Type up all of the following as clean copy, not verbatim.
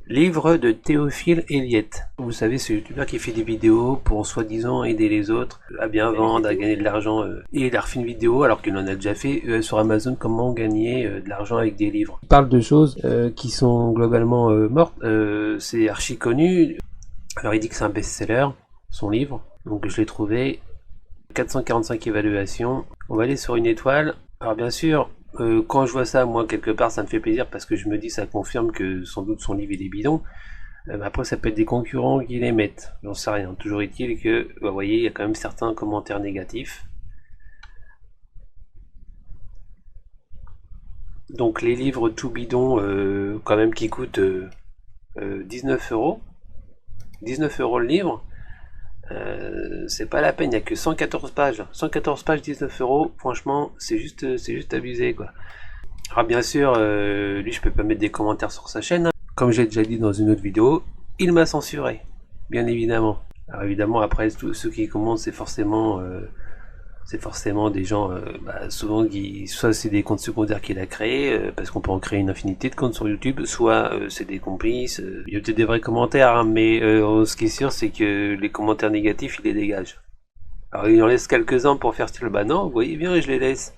Livre de Théophile Héliette. Vous savez, ce youtubeur qui fait des vidéos pour soi-disant aider les autres à bien vendre, à gagner de l'argent. Et il a refait une vidéo, alors qu'il en a déjà fait, sur Amazon, comment gagner de l'argent avec des livres. Il parle de choses qui sont globalement mortes. C'est archi connu. Alors il dit que c'est un best-seller, son livre. Donc je l'ai trouvé. 445 évaluations. On va aller sur une étoile. Alors bien sûr, quand je vois ça, moi quelque part ça me fait plaisir parce que je me dis ça confirme que sans doute son livre il est bidon. Après ça peut être des concurrents qui les mettent, j'en sais rien. Toujours est-il que, vous voyez, il y a quand même certains commentaires négatifs. Donc les livres tout bidons quand même qui coûtent 19 euros. 19 euros le livre. C'est pas la peine, il n'y a que 114 pages. 114 pages, 19 euros, franchement, c'est juste abusé quoi. Alors bien sûr, lui je peux pas mettre des commentaires sur sa chaîne, hein. Comme j'ai déjà dit dans une autre vidéo, il m'a censuré, bien évidemment. Alors évidemment, après, tous ceux qui commentent, c'est forcément des gens, souvent, soit c'est des comptes secondaires qu'il a créés, parce qu'on peut en créer une infinité de comptes sur YouTube, soit c'est des complices. Il y a peut-être des vrais commentaires, hein, mais ce qui est sûr, c'est que les commentaires négatifs, il les dégage. Alors il en laisse quelques-uns pour faire style, bah non, vous voyez bien, je les laisse.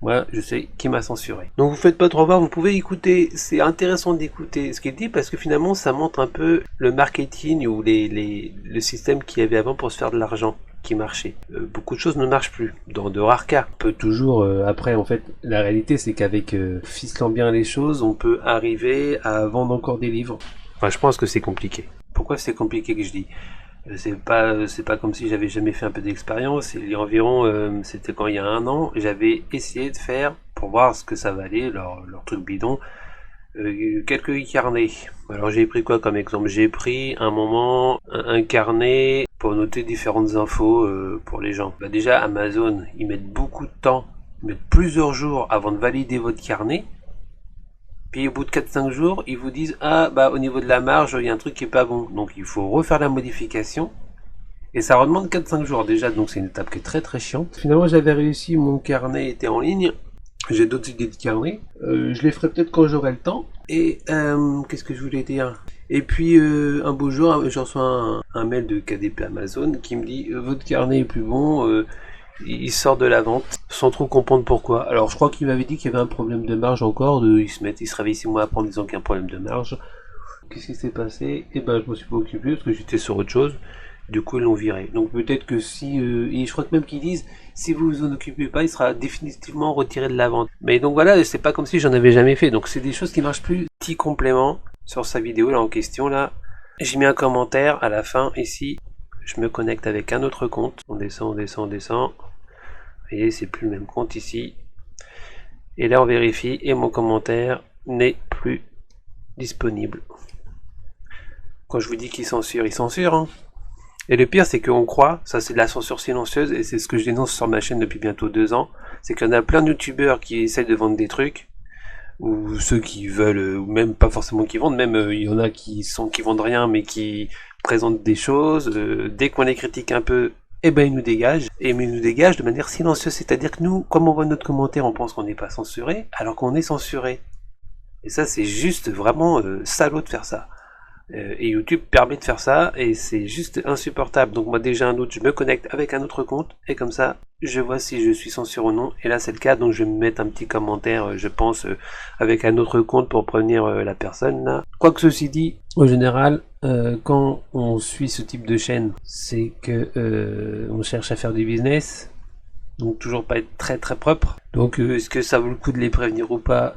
Moi, je sais qui m'a censuré. Donc vous faites pas trop voir, vous pouvez écouter. C'est intéressant d'écouter ce qu'il dit parce que finalement, ça montre un peu le marketing ou le système qu'il y avait avant pour se faire de l'argent qui marchait. Beaucoup de choses ne marchent plus, dans de rares cas. On peut toujours, après, en fait, la réalité, c'est qu'avec ficelant bien les choses, on peut arriver à vendre encore des livres. Enfin, je pense que c'est compliqué. Pourquoi c'est compliqué que je dis ? C'est pas comme si j'avais jamais fait un peu d'expérience. Il y a environ, c'était quand il y a 1 an, j'avais essayé de faire, pour voir ce que ça valait, leur truc bidon, quelques carnets. Alors j'ai pris quoi comme exemple? J'ai pris un moment un carnet pour noter différentes infos pour les gens. Bah déjà Amazon, ils mettent beaucoup de temps, ils mettent plusieurs jours avant de valider votre carnet. Puis au bout de 4-5 jours, ils vous disent ah bah au niveau de la marge, il y a un truc qui est pas bon. Donc il faut refaire la modification. Et ça redemande 4-5 jours déjà, donc c'est une étape qui est très très chiante. Finalement j'avais réussi, mon carnet était en ligne. J'ai d'autres idées de carnet. Je les ferai peut-être quand j'aurai le temps. Et qu'est-ce que je voulais dire? Et puis un beau jour, je reçois un mail de KDP Amazon qui me dit votre carnet est plus bon. Il sort de la vente sans trop comprendre pourquoi. Alors je crois qu'il m'avait dit qu'il y avait un problème de marge encore, il se réveille 6 mois après en disant qu'il y a un problème de marge. Qu'est-ce qui s'est passé? Et ben je me suis pas occupé parce que j'étais sur autre chose. Du coup ils l'ont viré. Donc peut-être que si et je crois que même qu'ils disent si vous vous en occupez pas, il sera définitivement retiré de la vente. Mais donc voilà, c'est pas comme si j'en avais jamais fait. Donc c'est des choses qui marchent plus. Petit complément sur sa vidéo là en question là. J'ai mis un commentaire à la fin ici. Je me connecte avec un autre compte. On descend. Vous voyez, c'est plus le même compte ici. Et là, on vérifie et mon commentaire n'est plus disponible. Quand je vous dis qu'il censure, il censure. Hein. Et le pire, c'est qu'on croit, ça c'est de la censure silencieuse, et c'est ce que je dénonce sur ma chaîne depuis bientôt 2 ans, c'est qu'il y en a plein de youtubeurs qui essayent de vendre des trucs, ou ceux qui veulent, ou même pas forcément qui vendent, même il y en a qui vendent rien, mais qui présentent des choses. Dès qu'on les critique un peu, eh ben ils nous dégagent, et ils nous dégagent de manière silencieuse, c'est-à-dire que nous, comme on voit notre commentaire, on pense qu'on n'est pas censuré, alors qu'on est censuré. Et ça c'est juste vraiment salaud de faire ça. Et YouTube permet de faire ça, et c'est juste insupportable. Donc moi déjà un autre, je me connecte avec un autre compte, et comme ça, je vois si je suis censuré ou non, et là c'est le cas, donc je vais me mettre un petit commentaire, je pense, avec un autre compte pour prévenir la personne là. Quoique ceci dit, en général, quand on suit ce type de chaîne, c'est que on cherche à faire du business, donc toujours pas être très très propre. Donc est-ce que ça vaut le coup de les prévenir ou pas?